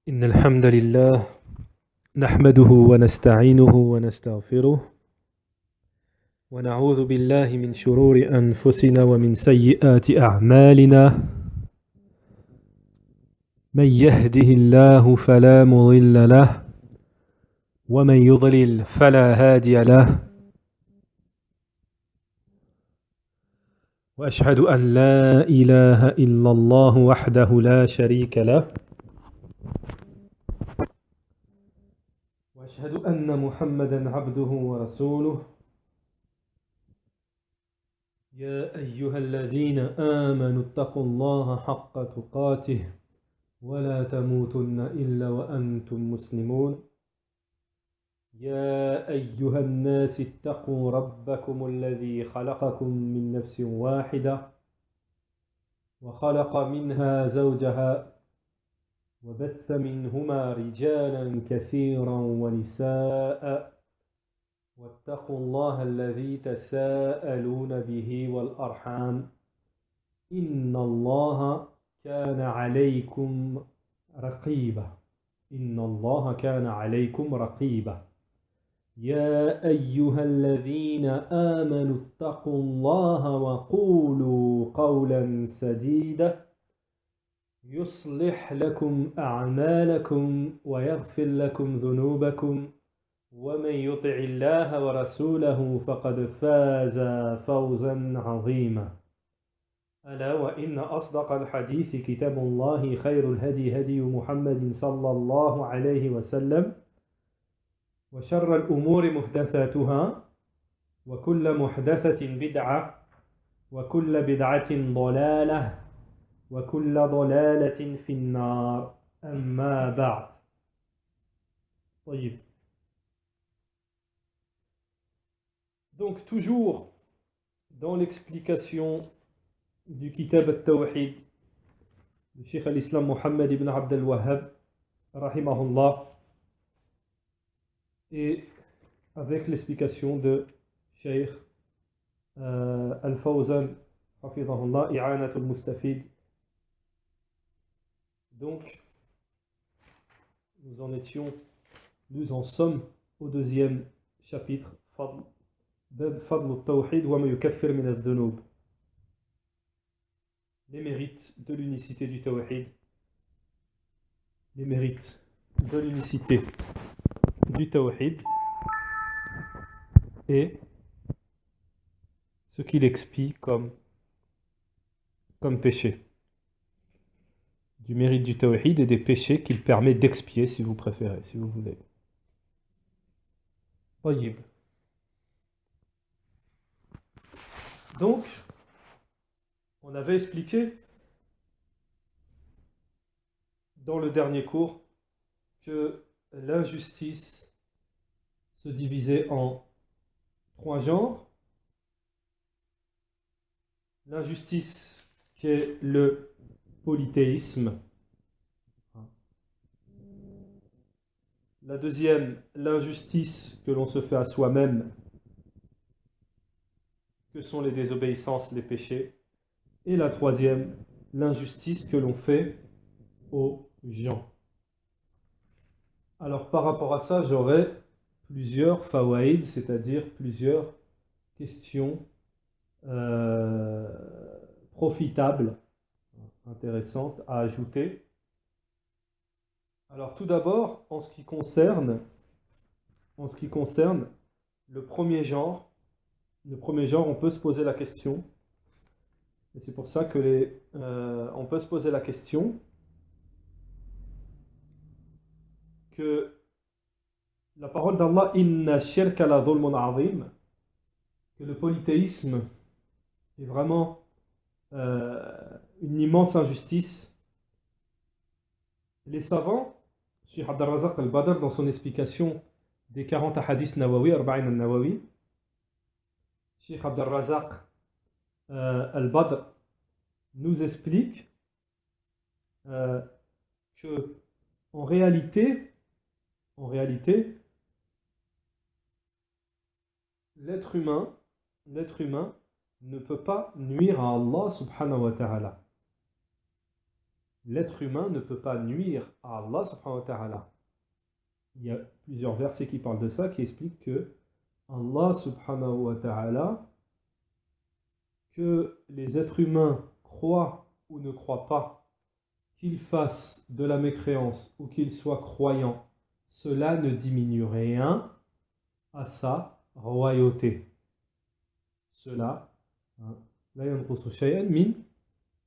إن الحمد لله نحمده ونستعينه ونستغفره ونعوذ بالله من شرور أنفسنا ومن سيئات أعمالنا من يهده الله فلا مضل له ومن يضلل فلا هادي له وأشهد أن لا إله إلا الله وحده لا شريك له وأشهد أن محمدا عبده ورسوله يا أيها الذين آمنوا اتقوا الله حق تقاته ولا تموتن إلا وأنتم مسلمون يا أيها الناس اتقوا ربكم الذي خلقكم من نفس واحدة وخلق منها زوجها وبث منهما رجالا كثيرا ونساء واتقوا الله الذي تساءلون به والأرحام إن الله كان عليكم رقيبا إن الله كان عليكم رقيبا يا أيها الذين آمنوا اتقوا الله وقولوا قولا سديدا يصلح لكم أعمالكم ويغفر لكم ذنوبكم ومن يطع الله ورسوله فقد فاز فوزا عظيما ألا وإن أصدق الحديث كتاب الله خير الهدي هدي محمد صلى الله عليه وسلم وشر الأمور محدثاتها وكل محدثة بدعة وكل بدعة ضلالة وكل ضلالة في النار أما بعد طيب. Donc toujours dans l'explication du Kitab al-Tawhid du Cheikh al-Islam Muhammad ibn Abd al-Wahhab rahimahullah et avec l'explication de Cheikh al-Fawzan hafidhahullah i'anat al-Mustafid. Donc nous en sommes au deuxième chapitre Bab Fadl al-Tawhid wa ma yukaffir min al-dhunub. Les mérites de l'unicité du Tawhid, les mérites de l'unicité du Tawhid et ce qu'il expie comme péché. Du mérite du Tawhid et des péchés qu'il permet d'expier, si vous préférez, si vous voulez. طيب. Donc, on avait expliqué dans le dernier cours que l'injustice se divisait en trois genres. L'injustice qui est le polythéisme. La deuxième, l'injustice que l'on se fait à soi-même, que sont les désobéissances, les péchés. Et la troisième, l'injustice que l'on fait aux gens. Alors par rapport à ça, j'aurai plusieurs fawaïd, c'est-à-dire plusieurs questions profitables, intéressantes à ajouter. Alors tout d'abord, en ce qui concerne le premier genre, on peut se poser la question, et c'est pour ça que on peut se poser la question que la parole d'Allah Inna shirka la dhulmun azim, que le polythéisme est vraiment une immense injustice. Les savants, Cheikh Abd al-Razaq al-Badr, dans son explication des 40 hadiths Nawawi, Arba'in al-Nawawi, Cheikh Abd al-Razaq al-Badr nous explique que en réalité, l'être humain ne peut pas nuire à Allah subhanahu wa ta'ala. l'être humain ne peut pas nuire à Allah subhanahu wa ta'ala. Il y a plusieurs versets qui parlent de ça, qui expliquent que Allah subhanahu wa ta'ala, que les êtres humains croient ou ne croient pas, qu'ils fassent de la mécréance ou qu'ils soient croyants, cela ne diminue rien à sa royauté. Cela, hein, la yanqusu shay'an min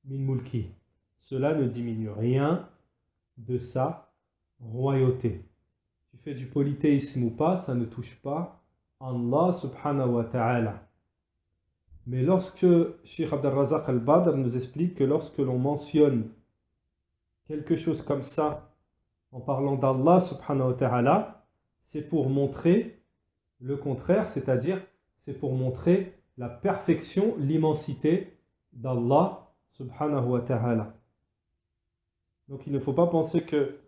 mulki. Cela ne diminue rien de sa royauté. Tu fais du polythéisme ou pas, ça ne touche pas Allah subhanahu wa ta'ala. Mais lorsque Cheikh Abd al-Razak al-Badr nous explique que lorsque l'on mentionne quelque chose comme ça en parlant d'Allah subhanahu wa ta'ala, c'est pour montrer le contraire, c'est-à-dire c'est pour montrer la perfection, l'immensité d'Allah subhanahu wa ta'ala. Donc il ne faut pas penser que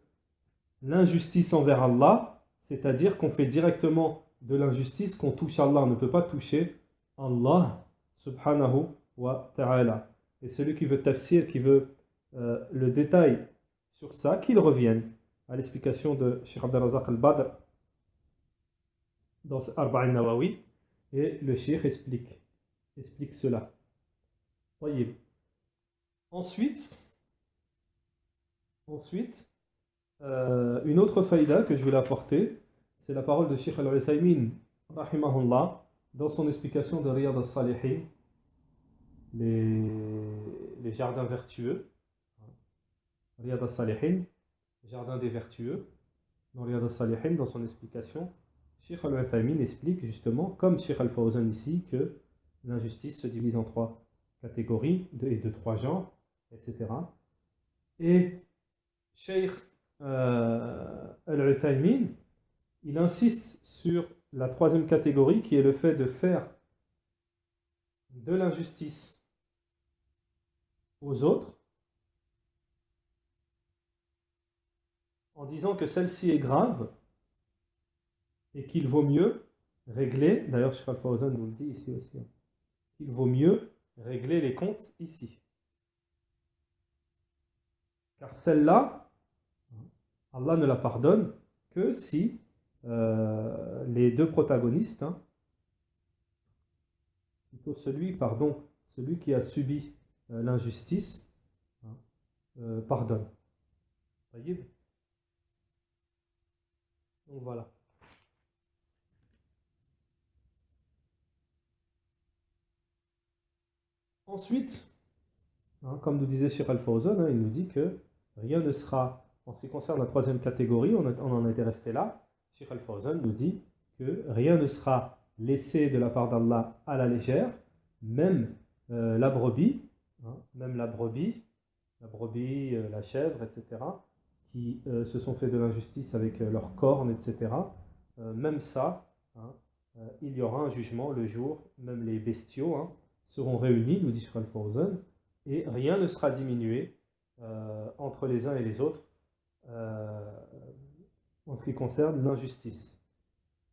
l'injustice envers Allah, c'est-à-dire qu'on fait directement de l'injustice, qu'on touche Allah, on ne peut pas toucher Allah subhanahu wa ta'ala. Et celui qui veut tafsir, qui veut le détail sur ça, qu'il revienne à l'explication de Cheikh Abd al-Razak al-Badr dans Arba'in Nawawi, et le Cheikh explique cela. Voyez. Ensuite, une autre faïda que je voulais apporter, c'est la parole de Cheikh al-Uthaymin, rahimahullah, dans son explication de Riyad al-Salihin, les jardins vertueux. Riyad al-Salihin, jardin des vertueux. Dans Riyad al-Salihin, dans son explication, Cheikh al-Uthaymin explique justement, comme Cheikh al-Fawzan ici, que l'injustice se divise en 3 catégories et de 3 genres, etc. Et Cheikh al-Uthaymin, il insiste sur la 3e catégorie qui est le fait de faire de l'injustice aux autres en disant que celle-ci est grave et qu'il vaut mieux régler, d'ailleurs Cheikh al-Fawzan nous le dit ici aussi, qu'il vaut mieux régler les comptes ici. Car celle-là, Allah ne la pardonne que si les 2 protagonistes, plutôt celui qui a subi l'injustice, pardonne. Voyez ? Donc voilà. Ensuite, comme nous disait Cheikh al-Fawzan, il nous dit que rien ne sera, en ce qui concerne la 3e catégorie, on en était resté là. Cheikh al-Fawzan nous dit que rien ne sera laissé de la part d'Allah à la légère, même la brebis, la chèvre, etc., qui se sont fait de l'injustice avec leurs cornes, etc., même ça, il y aura un jugement le jour, même les bestiaux seront réunis, nous dit Cheikh al-Fawzan, et rien ne sera diminué entre les uns et les autres en ce qui concerne l'injustice.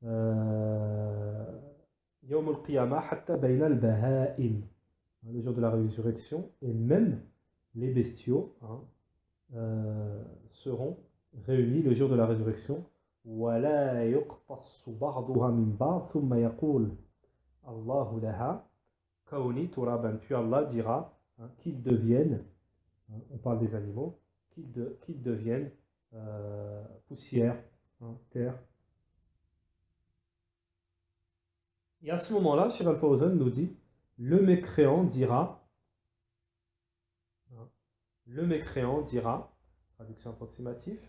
Yawm al-Qiyamah hatta bayna al-baha'im, le jour de la résurrection, et même les bestiaux seront réunis le jour de la résurrection. وَلَا يُقْتَصُّ بَعْضُهَا مِنْ بَعْضٍ ثُمَّ يَقُولُ اللَّهُ لَهَا كَوْنِي تُرَابًا. Puis Allah dira qu'ils deviennent, on parle des animaux, qu'ils deviennent poussière, terre. Et à ce moment-là, Cheikh al-Fawzan nous dit, le mécréant dira, traduction approximative,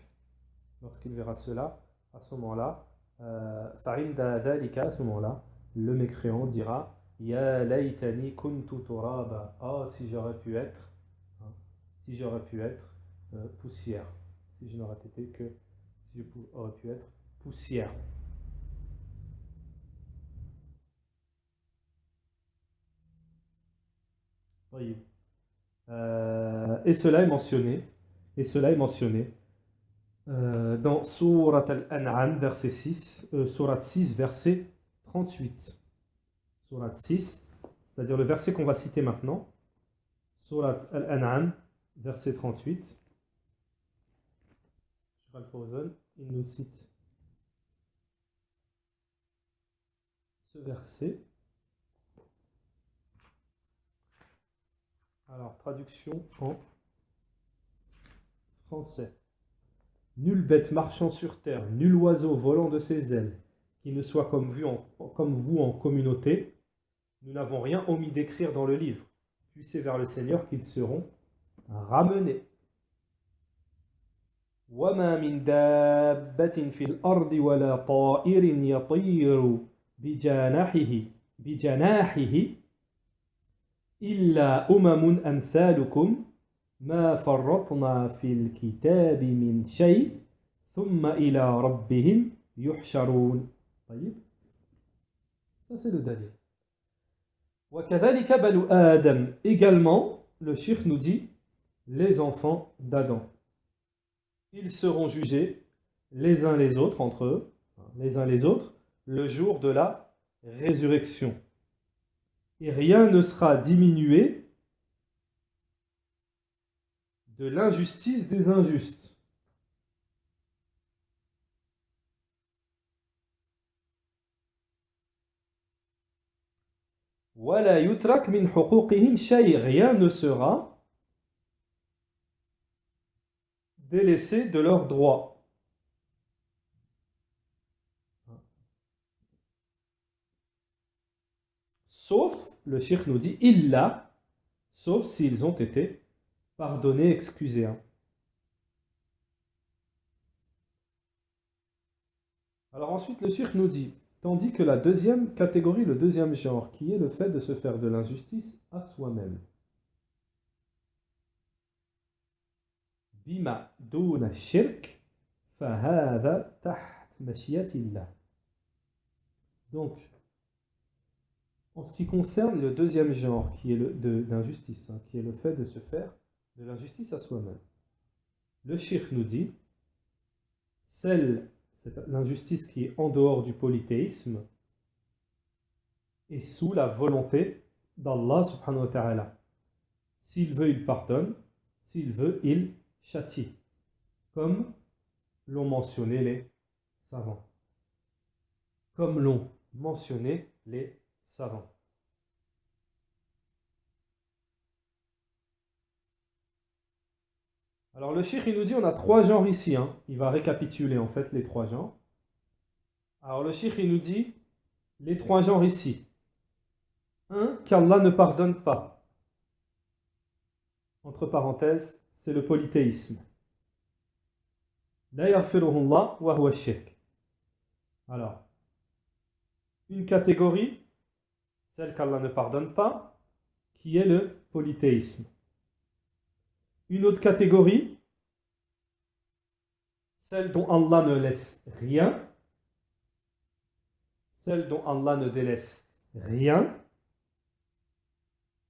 lorsqu'il verra cela, à ce moment-là, à ce moment-là, le mécréant dira, Ya laytani kuntu turaba. Oh, si j'aurais pu être, poussière. Si je n'aurais été que, si j'aurais pu être poussière. Oui. Et cela est mentionné dans Surat al-An'am, verset 6, Surat 6, verset 38. Surat 6, c'est-à-dire le verset qu'on va citer maintenant. Surat al-An'am, verset 38. Al-Fawzan, il nous cite ce verset. Alors, traduction en français. Nulle bête marchant sur terre, nul oiseau volant de ses ailes, qui ne soit comme vous en communauté, nous n'avons rien omis d'écrire dans le livre. Puis c'est vers le Seigneur qu'ils seront ramenés. وَمَا مِن دَابَّةٍ فِي الْأَرْضِ وَلَا طَائِرٍ يَطِيرُ بِجَنَاحِهِ إِلَّا أُمَمٌ أَمْثَالُكُمْ ما فرطنا في الكتاب من شيء ثم إلى ربهم يحشرون. طيب. Ça c'est le dalil. وكذلك بنو آدم. Également, le cheikh nous dit les enfants d'Adam. Ils seront jugés les uns les autres entre eux, les uns les autres, le jour de la résurrection. Et rien ne sera diminué de l'injustice des injustes. وَلَا يُتْرَكْ مِنْ حُقُوقِهِمْ شَيْءٍ. Rien ne sera délaissé de leurs droits. Sauf, le cheikh nous dit, illa, sauf s'ils ont été pardonnés, excusés. Alors ensuite, le cheikh nous dit, tandis que la deuxième catégorie, le deuxième genre, qui est le fait de se faire de l'injustice à soi-même. Bima duna shirk, fahadha taht mashiyatillah. Donc, en ce qui concerne le deuxième genre, qui est d'injustice, qui est le fait de se faire de l'injustice à soi-même, le cheikh nous dit, l'injustice qui est en dehors du polythéisme est sous la volonté d'Allah subhanahu wa ta'ala. S'il veut, il pardonne. S'il veut, il châtie. Comme l'ont mentionné les savants. Comme l'ont mentionné les savants. Alors le cheikh il nous dit on a trois genres ici. Il va récapituler en fait les trois genres. Alors le cheikh il nous dit les trois genres ici. Un, qu'Allah ne pardonne pas. Entre parenthèses, c'est le polythéisme. La yaghfiruhullah wa huwa shirk. Alors, une catégorie, celle qu'Allah ne pardonne pas, qui est le polythéisme. Une autre catégorie, celle dont Allah ne laisse rien, celle dont Allah ne délaisse rien.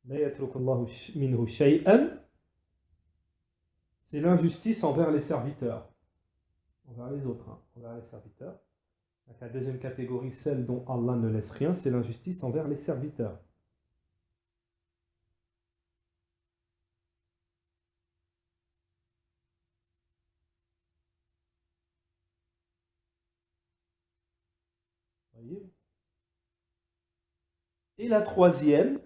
La yatrukullahu minhu shay'an. C'est l'injustice envers les serviteurs, envers les autres, envers les serviteurs. Donc, la deuxième catégorie, celle dont Allah ne laisse rien, c'est l'injustice envers les serviteurs. Voyez. Et la troisième,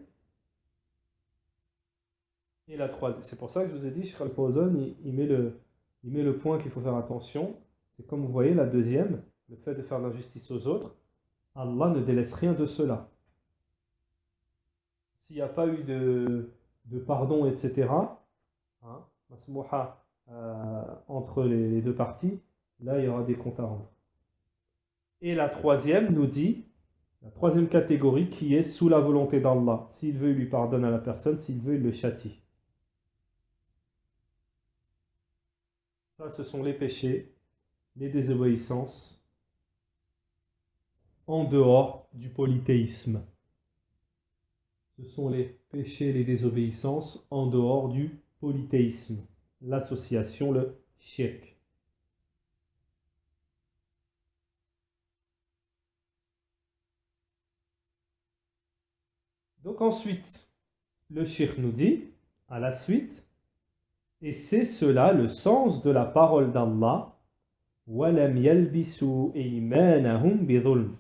c'est pour ça que je vous ai dit, Cheikh Al-Fawzan, il met le point qu'il faut faire attention. C'est comme vous voyez, la deuxième, le fait de faire l'injustice aux autres, Allah ne délaisse rien de cela. S'il n'y a pas eu de pardon, etc., masmouha, entre les deux parties, là il y aura des comptes à rendre. Et la troisième nous dit, la troisième catégorie qui est sous la volonté d'Allah. S'il veut, il lui pardonne à la personne, s'il veut, il le châtie. Ça, ce sont les péchés, les désobéissances, en dehors du polythéisme. Ce sont les péchés, les désobéissances, en dehors du polythéisme. L'association, le shirk. Donc ensuite, le cheikh nous dit, à la suite, et c'est cela le sens de la parole d'Allah, وَلَمْ يَلْبِسُوا إِيمَانَهُمْ بِظُلْمٍ.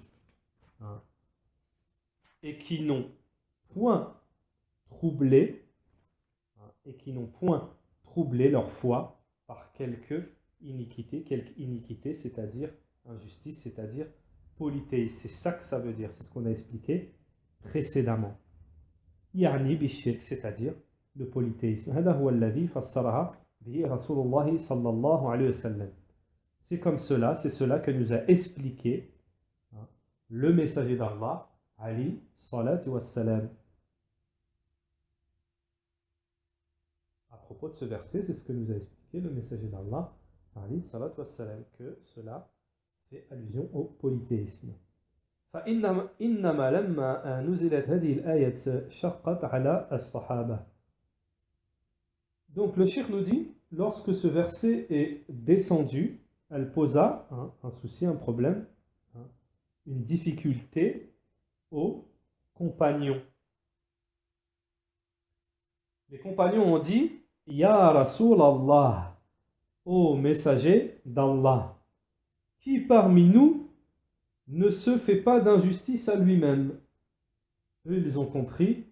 Et qui n'ont point troublé, leur foi par quelque iniquité, c'est-à-dire injustice, c'est-à-dire polythéisme. C'est ça que ça veut dire, c'est ce qu'on a expliqué précédemment. يعني بالشرك, c'est-à-dire le polythéisme. هذا هو الذي فسرها به رسول الله صلى الله عليه وسلم. C'est comme cela, c'est cela que nous a expliqué le messager d'Allah, Ali salatu wassalam. À propos de ce verset, c'est ce que nous a expliqué le messager d'Allah, Ali salatu wassalam, que cela fait allusion au polythéisme. فإنما لما نزلت هذه الآية شقت على الصحابة. Donc le cheikh nous dit, lorsque ce verset est descendu, elle posa un souci, un problème, une difficulté aux compagnons. Les compagnons ont dit, Ya Rasul Allah, ô messager d'Allah, qui parmi nous ne se fait pas d'injustice à lui-même. Eux, ils ont compris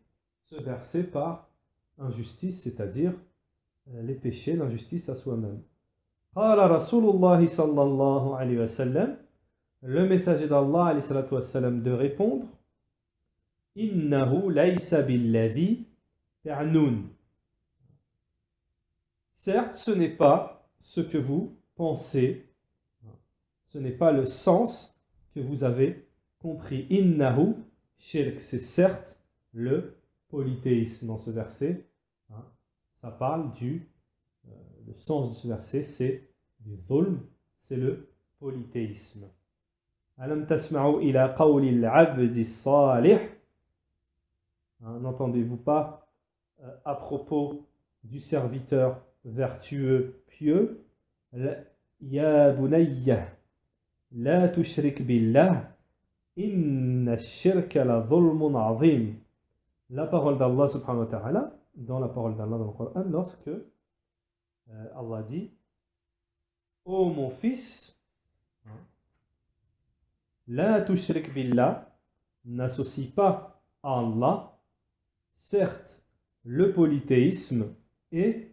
ce verset par injustice, c'est-à-dire les péchés, l'injustice à soi-même. قال رسول الله صلى الله عليه وسلم, le messager d'Allah عليه الصلاة والسلام de répondre, إنه ليس بالذي تعنون. Certes, ce n'est pas ce que vous pensez, ce n'est pas le sens que vous avez compris. Innahu shirk, c'est certes le polythéisme dans ce verset. Ça parle le sens de ce verset, c'est du dhulm, c'est le polythéisme. Alam tasma'u ila qawli al-'abdi salih. N'entendez-vous pas à propos du serviteur vertueux, pieux, Ya bunayya la tushrik billah inna ash-shirka la dhulmun 'azim. La parole d'Allah subhanahu wa ta'ala, dans la parole d'Allah dans le Coran, lorsque Allah dit, ô mon fils, la tushrik billah, n'associe pas à Allah. Certes, le polythéisme est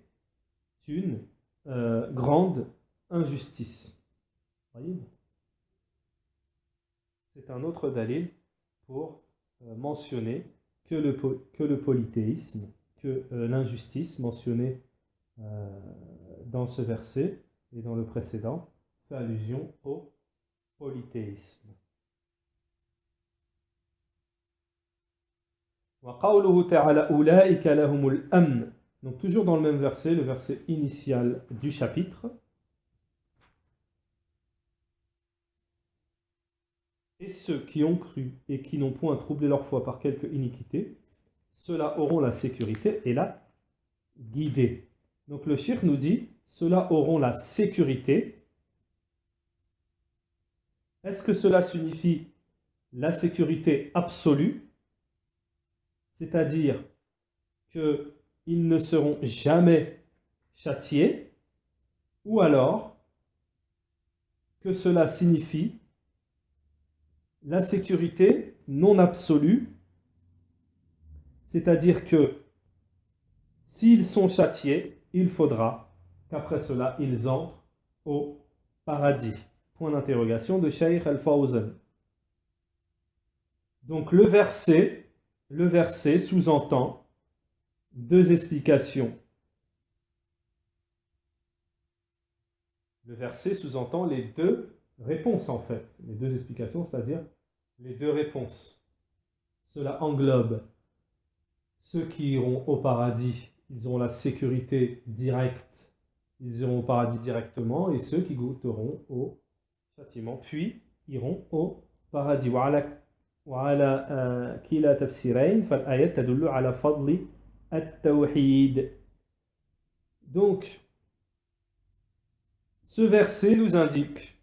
une grande injustice. Voyez, c'est un autre dalil pour mentionner que le polythéisme, que l'injustice mentionnée dans ce verset et dans le précédent fait allusion au polythéisme. وقوله تعالى أولئك لهم الأمن. Donc toujours dans le même verset, le verset initial du chapitre. Et ceux qui ont cru et qui n'ont point troublé leur foi par quelque iniquité, ceux-là auront la sécurité et la guidée. Donc le cheikh nous dit, ceux-là auront la sécurité. Est-ce que cela signifie la sécurité absolue? C'est-à-dire qu'ils ne seront jamais châtiés, ou alors que cela signifie la sécurité non absolue, c'est-à-dire que s'ils sont châtiés, il faudra qu'après cela, ils entrent au paradis. Point d'interrogation de Shaykh Al-Fawzan. Donc le verset sous-entend deux explications. Le verset sous-entend les deux réponses en fait. Les deux explications, c'est-à-dire les deux réponses. Cela englobe ceux qui iront au paradis, ils auront la sécurité directe, ils iront au paradis directement, et ceux qui goûteront au châtiment, puis iront au paradis. وعلى كلا تفسيرين فالآيات تدل على فضل التوحيد. Donc, ce verset nous indique,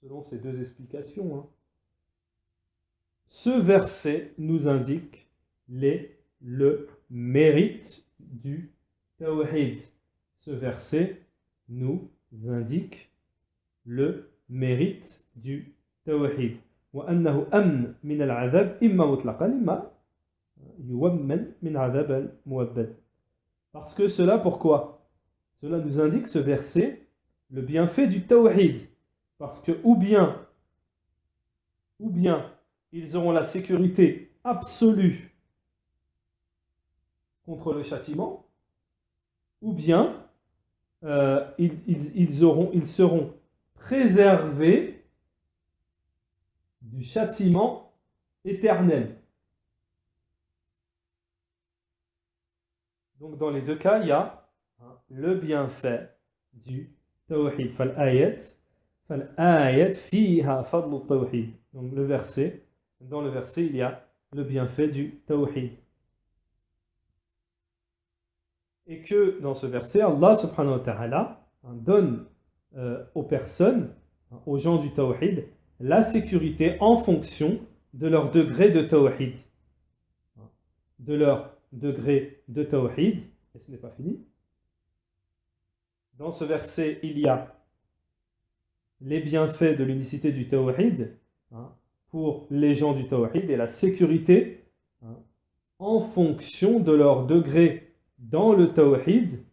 selon ces deux explications, ce verset nous indique le mérite du tawhid. ce verset nous indique le mérite du tawhid. وأنه أمن من العذاب إما مطلقا إما يومن من عذاب المؤبد. Parce que cela, pourquoi? Cela nous indique ce verset le bienfait du tawhid. Parce que ou bien ils auront la sécurité absolue contre le châtiment, ou bien ils seront préservés du châtiment éternel. Donc dans les deux cas, il y a le bienfait du tawhid. فالآيات فيها فضل التوحيد. Donc dans le verset, il y a le bienfait du tawhid. Et que dans ce verset, Allah subhanahu wa ta'ala donne aux personnes, aux gens du tawhid, la sécurité en fonction de leur degré de tawhid. De leur degré de tawhid. Et ce n'est pas fini. Dans ce verset, il y a les bienfaits de l'unicité du tawhid pour les gens du tawhid et la sécurité en fonction de leur degré dans le tawhid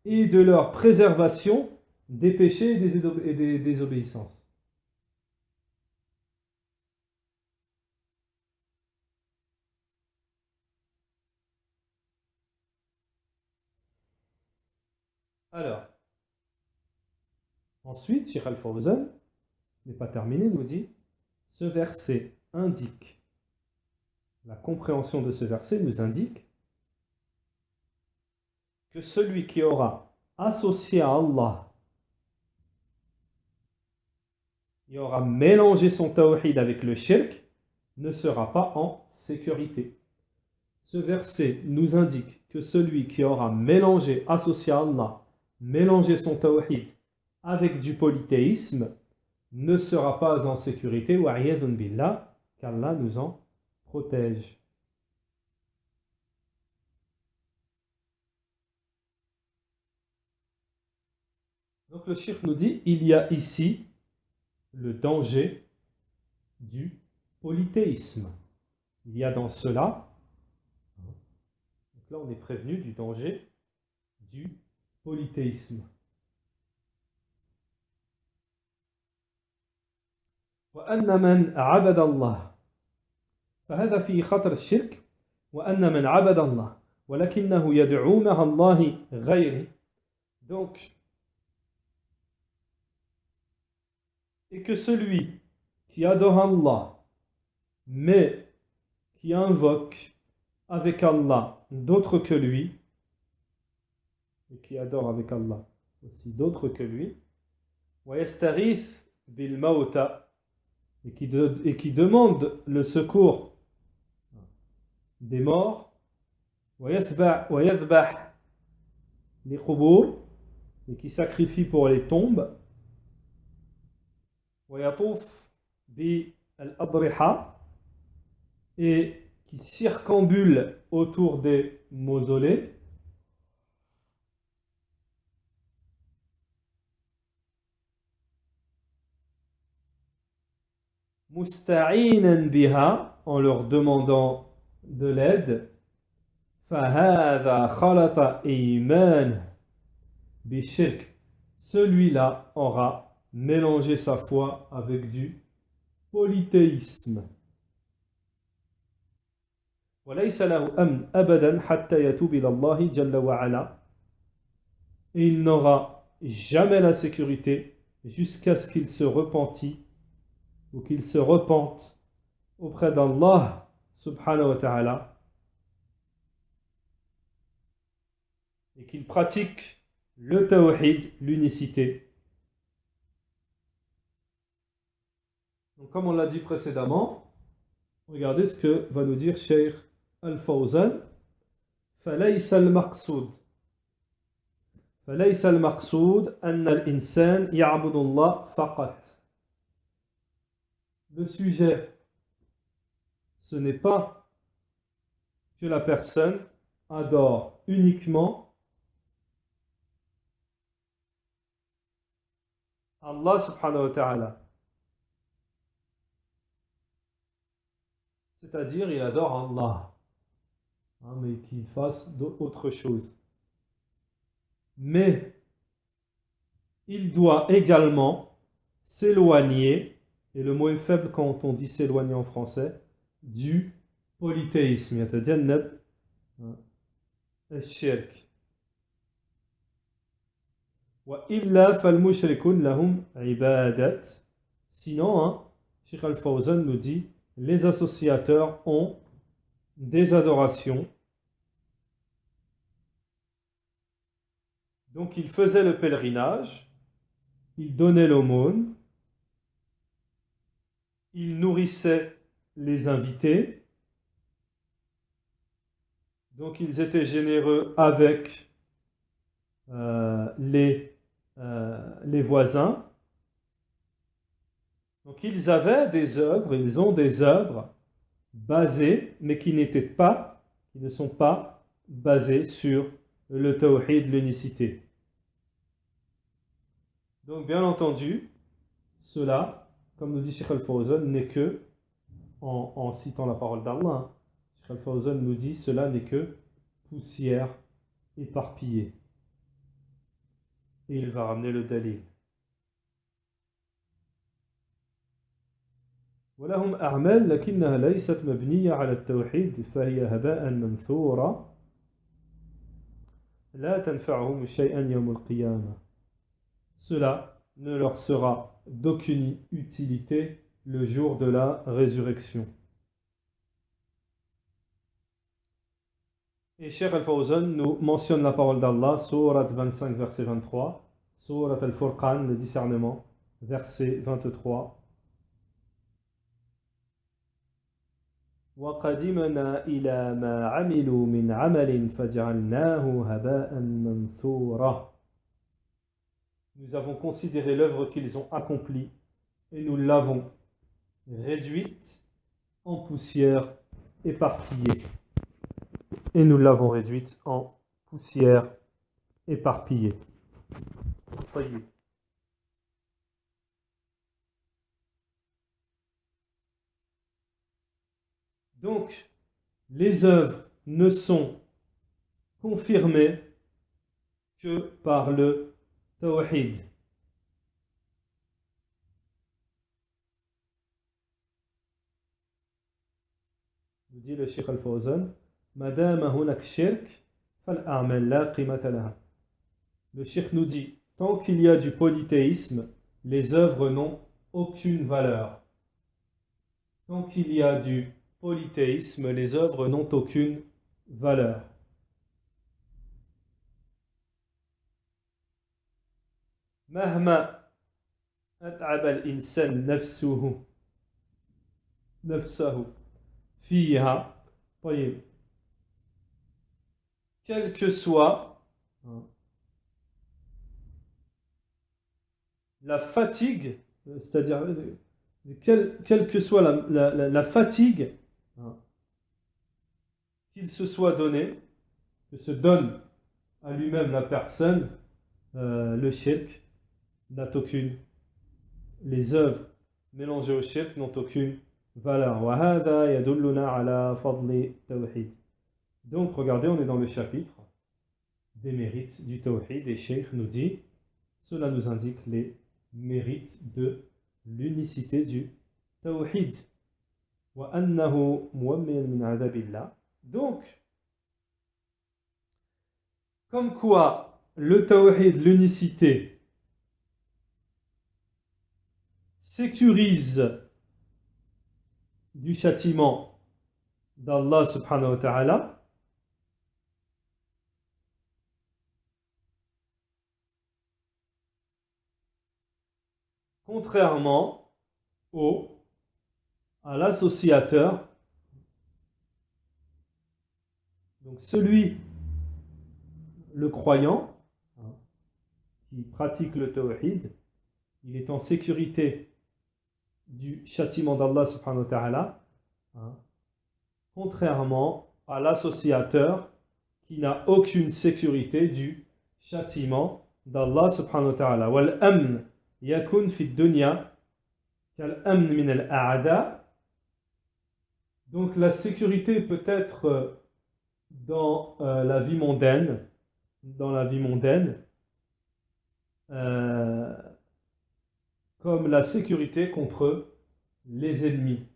et de leur préservation des péchés et des désobéissances. Alors, ensuite, Cheikh Al-Fawzan, ce n'est pas terminé, nous dit, ce verset indique, la compréhension de ce verset nous indique que celui qui aura associé à Allah, il aura mélangé son tawhid avec le shirk, ne sera pas en sécurité. Ce verset nous indique que celui qui aura mélangé, associé à Allah, mélangé son tawhid avec du polythéisme, ne sera pas en sécurité, wa'iyadun billah, qu'Allah nous en protège. Donc le cheikh nous dit, il y a ici le danger du polythéisme. Il y a dans cela, donc là on est prévenu du danger du polythéisme. وأن من عبد الله فهذا في خطر الشرك وأن من عبد الله ولكنه يدعو مع الله غيره. Donc, et que celui qui adore Allah mais qui invoque avec Allah d'autres que lui, et qui adore avec Allah aussi d'autres que lui, ويستغيث بالموتى, et qui demande le secours des morts, ويذبح لقبور, et qui sacrifie pour les tombes, ويطوف بالأضرحة, et qui circambule autour des mausolées, مستعينا بها, en leur demandant de l'aide, فهذا خلط إيمانه بالشرك, celui-là aura mélangé sa foi avec du polythéisme. وليس له أمن أبدا حتى يتوب إلى الله جل وعلا, et il n'aura jamais la sécurité jusqu'à ce qu'il se repentit ou qu'il se repente auprès d'Allah subhanahu wa ta'ala et qu'il pratique le tawhid, l'unicité. Donc comme on l'a dit précédemment, regardez ce que va nous dire Cheikh Al-Fawzan. فليس المقصود أن الإنسان يعبد الله فقط. Le sujet, ce n'est pas que la personne adore uniquement Allah subhanahu wa ta'ala. C'est-à-dire, il adore Allah, hein, mais qu'il fasse autre chose. Mais il doit également s'éloigner, et le mot est faible quand on dit s'éloigner en français, du polythéisme, يتجنب الشرك. وإلا فالمشركون لهم عبادة. Sinon, hein, Cheikh Al-Fawzan nous dit, les associateurs ont des adorations. Donc ils faisaient le pèlerinage, ils donnaient l'aumône, ils nourrissaient les invités, donc ils étaient généreux avec les voisins. Donc ils avaient des œuvres, ils ont des œuvres basées, mais qui ne sont pas basées sur le tawhid, l'unicité. Donc bien entendu, cela, comme nous dit Cheikh Al-Fawzan, n'est que, en citant la parole d'Allah, Cheikh Al-Fawzan nous dit, cela n'est que poussière éparpillée. Et il va ramener le dalil. ولهم أعمال لكنها ليست مبنية على التوحيد فهي هباء منثورة لا تنفعهم شيئا يوم القيامة. Cela ne leur sera d'aucune utilité le jour de la résurrection. Et Cheikh Al-Fawzan nous mentionne la parole d'Allah, Sourate 25, verset 23, Sourate Al-Furqan, le discernement, verset 23. وَقَدِمْنَا إِلَى مَا عَمِلُوا مِنْ عَمَلٍ فَجَعَلْنَاهُ هَبَاءً مَنْثُورًا. Nous avons considéré l'œuvre qu'ils ont accomplie et nous l'avons réduite en poussière éparpillée. Et nous l'avons réduite en poussière éparpillée. Donc, les œuvres ne sont confirmées que par le tawhid. Nous dit le Cheikh Al-Fawzan, Madame hunak shirk, fal a'mal la qimata laha. Le Cheikh nous dit, tant qu'il y a du polythéisme, les œuvres n'ont aucune valeur. Tant qu'il y a du polythéisme, les œuvres n'ont aucune valeur. مهما أتعب الإنسان نفسه فيها طيب quelle que soit la fatigue, c'est-à-dire quelle que soit la fatigue qu'il se soit donné, que se donne à lui-même la personne, le shirk n'a aucune, les œuvres mélangées au shirk n'ont aucune valeur. وهذا يدلنا على فضل التوحيد. Donc regardez, on est dans le chapitre des mérites du tawhid et Cheikh nous dit, cela nous indique les mérites de l'unicité du tawhid. وأنه مؤمن من عذاب الله. Donc, comme quoi le tawhid, l'unicité, sécurise du châtiment d'Allah subhanahu wa ta'ala, contrairement à l'associateur, donc le croyant, qui pratique le tawhid, il est en sécurité du châtiment d'Allah subhanahu wa ta'ala, contrairement à l'associateur qui n'a aucune sécurité du châtiment d'Allah subhanahu wa ta'ala. Wal amn يكن في الدنيا كالأمن من الأعداء. Donc la sécurité peut être dans la vie mondaine, euh, comme la sécurité contre les ennemis,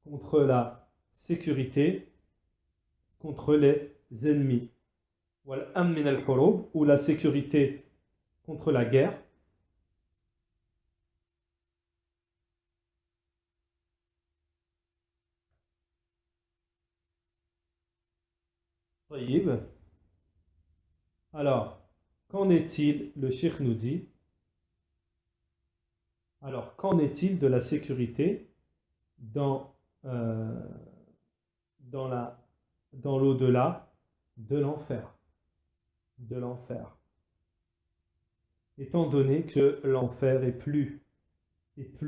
contre la sécurité contre les ennemis. Wal-amn min al-hurub, ou la sécurité contre la guerre. طيب. Alors, qu'en est-il? Le cheikh nous dit, alors qu'en est-il de la sécurité dans, euh, dans l'au-delà de l'enfer? De l'enfer. Étant donné que l'enfer est plus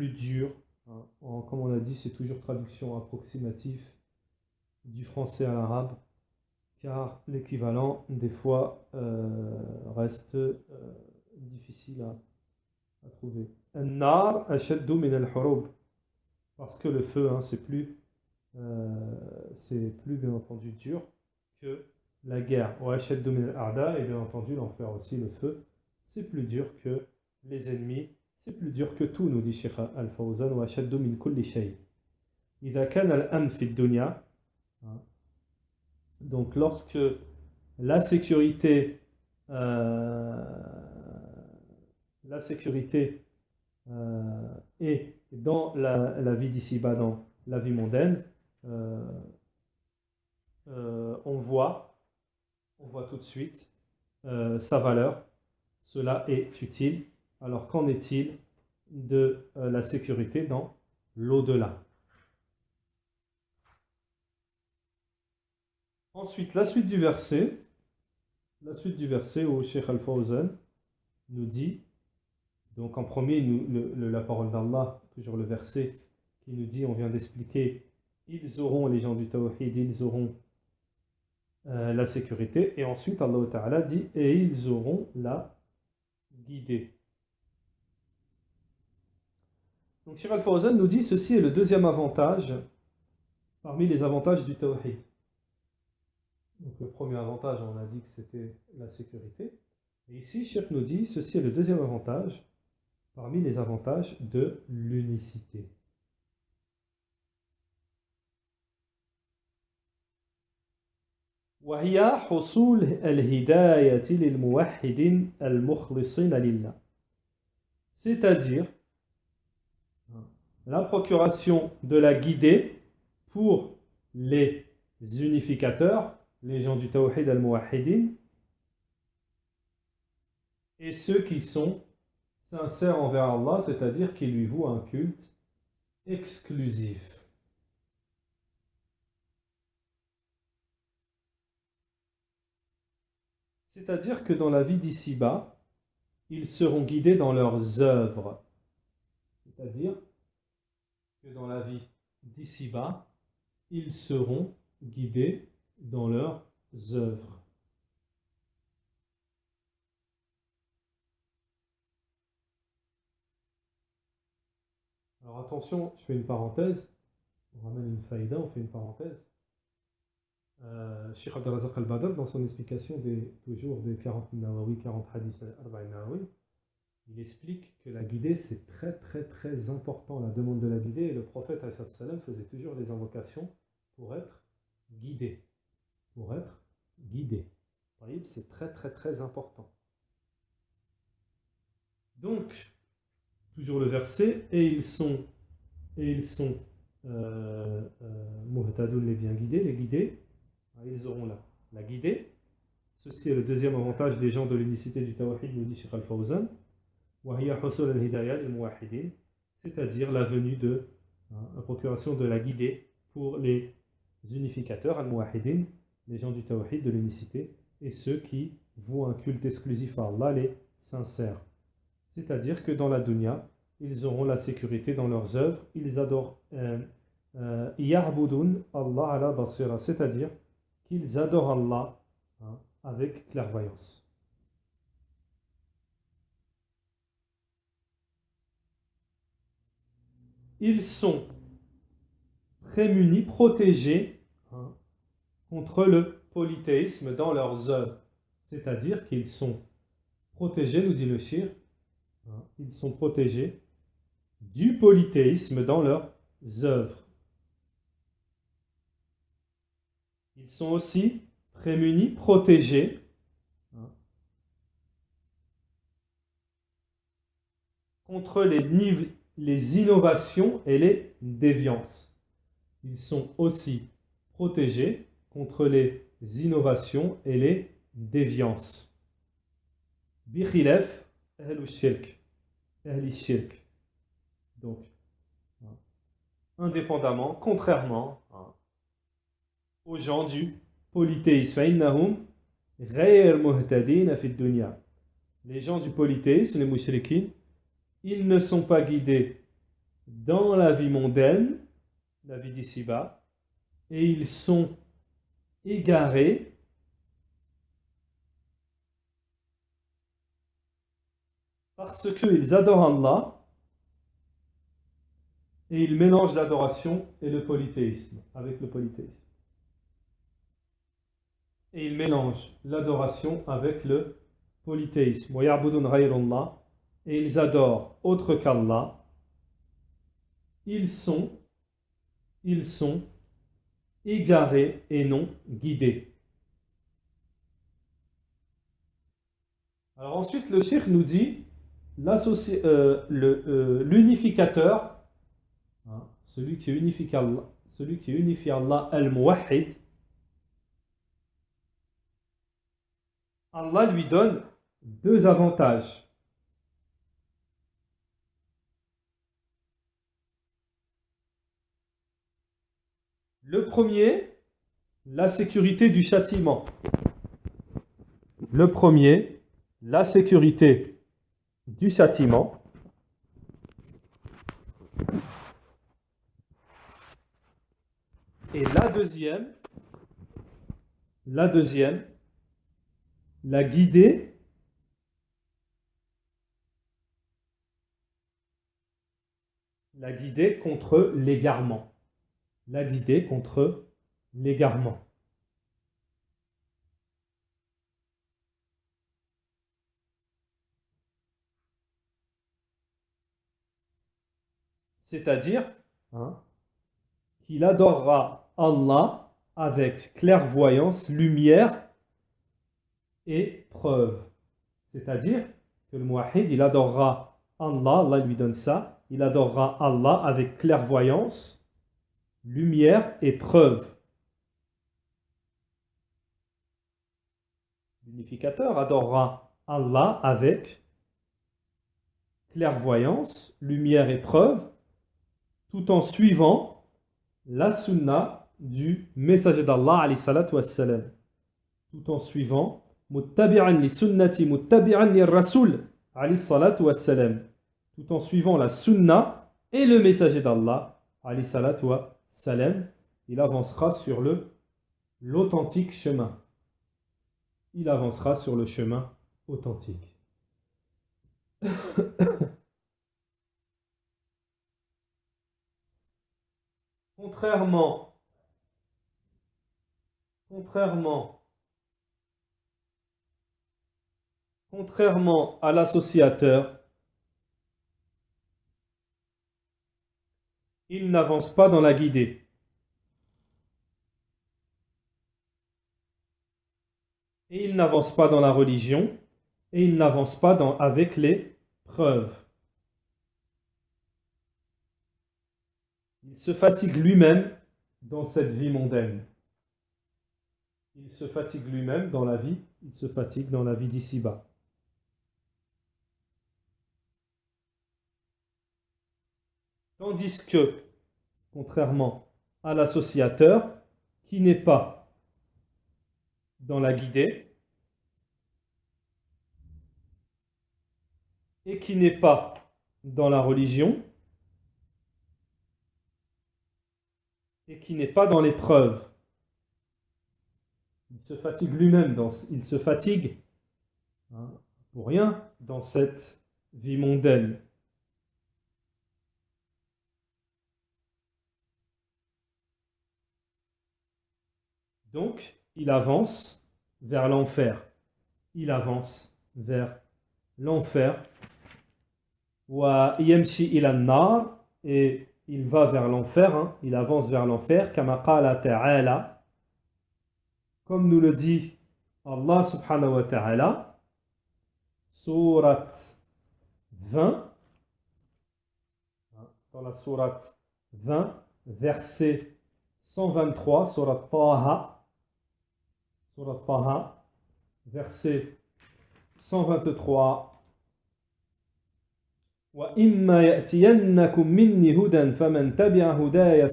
dur, hein, comme on a dit, c'est toujours traduction approximative du français à l'arabe, car l'équivalent des fois reste difficile à trouver. An-nar ashaddu min al-hurub, parce que le feu, hein, c'est plus bien entendu dur que la guerre. Wa ashaddu min al-a'da, et bien entendu l'enfer aussi, le feu, c'est plus dur que les ennemis, c'est plus dur que tout, nous dit Cheikh Al-Fawzan. Wa ashaddu min kulli shay. Idha kana al-amn fi ad-dunya, donc lorsque la sécurité, est dans la vie d'ici-bas, dans la vie mondaine, on voit tout de suite sa valeur. Cela est utile. Alors qu'en est-il de la sécurité dans l'au-delà? Ensuite, la suite du verset où Cheikh Al-Fawzan nous dit, donc en premier, la parole d'Allah, toujours le verset qui nous dit, on vient d'expliquer, ils auront, les gens du Tawhid, ils auront la sécurité, et ensuite Allah Ta'ala dit, et ils auront la guidée. Donc Cheikh Al-Fawzan nous dit, ceci est le deuxième avantage parmi les avantages du Tawhid. Donc le premier avantage, on a dit que c'était la sécurité. Et ici, Cheikh nous dit, ceci est le deuxième avantage parmi les avantages de l'unicité. وهي حصول الهداية للموحدين المخلصين لله. C'est-à-dire la procuration de la guidée pour les unificateurs, les gens du Tawhid al-Muwahhidin, et ceux qui sont sincères envers Allah, c'est-à-dire qui lui vouent un culte exclusif. C'est-à-dire que dans la vie d'ici-bas, ils seront guidés dans leurs œuvres. C'est-à-dire que dans la vie d'ici-bas, ils seront guidés dans leurs œuvres. Alors attention, je fais une parenthèse, on ramène une faïda, on fait une parenthèse. Cheikh Abd al-Razaq al-Badr, dans son explication toujours des 40 Nawawi, 40 hadiths Arba'in Nawawi, il explique que la guidée c'est très très très important, la demande de la guidée, et le prophète sallam faisait toujours des invocations pour être guidé. Pour être guidé. C'est très très très important. Donc, toujours le verset, et ils sont muhtadoun, les bien guidés, les guidés, ils auront la guidée. Ceci est le deuxième avantage des gens de l'unicité du Tawhid, nous dit Cheikh Al-Fawzan. C'est-à-dire la venue de la procuration de la guidée pour les unificateurs, al-muwahhidin, les gens du Tawhid, de l'unicité, et ceux qui vouent un culte exclusif à Allah, les sincères. C'est-à-dire que dans la dunya, ils auront la sécurité dans leurs œuvres, ils adorent Ya'budun Allah ala basira, c'est-à-dire qu'ils adorent Allah avec clairvoyance. ils sont prémunis, protégés contre le polythéisme dans leurs œuvres. C'est-à-dire qu'ils sont protégés, nous dit le shir, ils sont protégés du polythéisme dans leurs œuvres. Ils sont aussi prémunis, protégés contre les innovations et les déviances. Ils sont aussi protégés contre les innovations et les déviances. Bikhilaf ahl shirk, ahli shirk. Donc, indépendamment, contrairement aux gens du polythéisme. فإنهم غير مهتدين في الدنيا. Les gens du polythéisme, les mouchriquins, ils ne sont pas guidés dans la vie mondaine, la vie d'ici-bas, et ils sont égarés parce qu'ils adorent Allah et ils mélangent l'adoration et le polythéisme avec le polythéisme. Et ils mélangent l'adoration avec le polythéisme. Et ils adorent autre qu'Allah. Ils sont égarés et non guidés. Alors ensuite, le cheikh nous dit l'unificateur, celui qui unifie Allah, al-Muwahhid, Allah lui donne deux avantages. Le premier, la sécurité du châtiment. Le premier, la sécurité du châtiment. Et la deuxième, la guider contre l'égarement. La guider contre l'égarement. C'est-à-dire qu'il adorera Allah avec clairvoyance, lumière et preuve. C'est-à-dire que le muwahhid, il adorera Allah, Allah lui donne ça, il adorera Allah avec clairvoyance, lumière et preuve. L'unificateur adorera Allah avec clairvoyance, lumière et preuve, tout en suivant la sunna du messager d'Allah, alayhi salatu wassalam. Tout en suivant muttabi'an li sunnati muttabi'an li rasul, alayhi salatu wassalam. Tout en suivant la sunna et le messager d'Allah, alayhi salatu wassalam, il avancera sur l'authentique chemin. Il avancera sur le chemin authentique. Contrairement à l'associateur, il n'avance pas dans la guidée. Et il n'avance pas dans la religion, et il n'avance pas avec les preuves. Il se fatigue lui-même dans cette vie mondaine. Il se fatigue lui-même dans la vie, il se fatigue dans la vie d'ici-bas. Tandis que, contrairement à l'associateur, qui n'est pas dans la guidée, et qui n'est pas dans la religion, et qui n'est pas dans les preuves. Il se fatigue lui-même, il se fatigue pour rien dans cette vie mondaine. Donc, il avance vers l'enfer. Il avance vers l'enfer. Wa yamshi ila nar, et il va vers l'enfer, hein, il avance vers l'enfer. Kama qala ta'ala, comme nous le dit Allah subhanahu wa ta'ala, sourate 20, dans la sourate 20, verset 123, sourate Taha, verset 123. وَإِمَّا يَأْتِيَنَّكُم مِّنِّي هُدًى فَمَن تَبِعَ هُدَايَ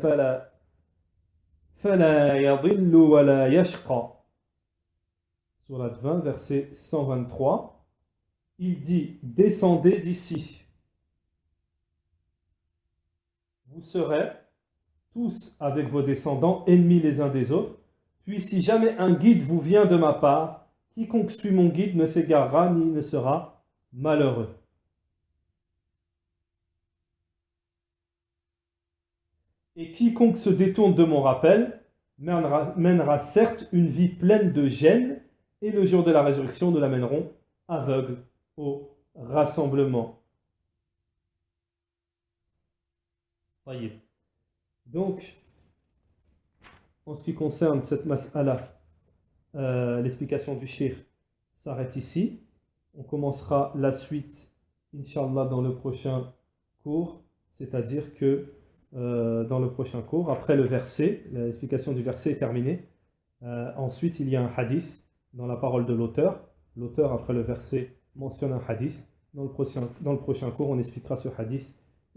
فَلَا يَضِلُّ وَلَا يَشْقَى. Sourate 20, verset 123. Il dit: descendez d'ici. Vous serez tous avec vos descendants ennemis les uns des autres. Puis si jamais un guide vous vient de ma part, quiconque suit mon guide ne s'égarera ni ne sera malheureux. Et quiconque se détourne de mon rappel mènera certes une vie pleine de gêne, et le jour de la résurrection nous l'amènerons aveugle au rassemblement. Donc, en ce qui concerne cette mas'ala, l'explication du shir s'arrête ici. On commencera la suite, Inch'Allah, dans le prochain cours, c'est-à-dire que dans le prochain cours, après le verset, l'explication du verset est terminée. Ensuite, il y a un hadith dans la parole de l'auteur. L'auteur, après le verset, mentionne un hadith. Dans le prochain cours, on expliquera ce hadith,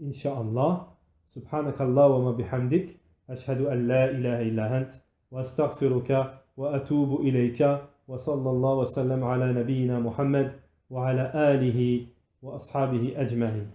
Inch'Allah. Subhanakallahumma bihamdik, ashhadu an la ilaha illa ant, wa astaghfiruka wa atubu ilayka, wa sallallahu wa sallam ala nabiyyina Muhammad wa ala alihi wa ashabihi ajma'in.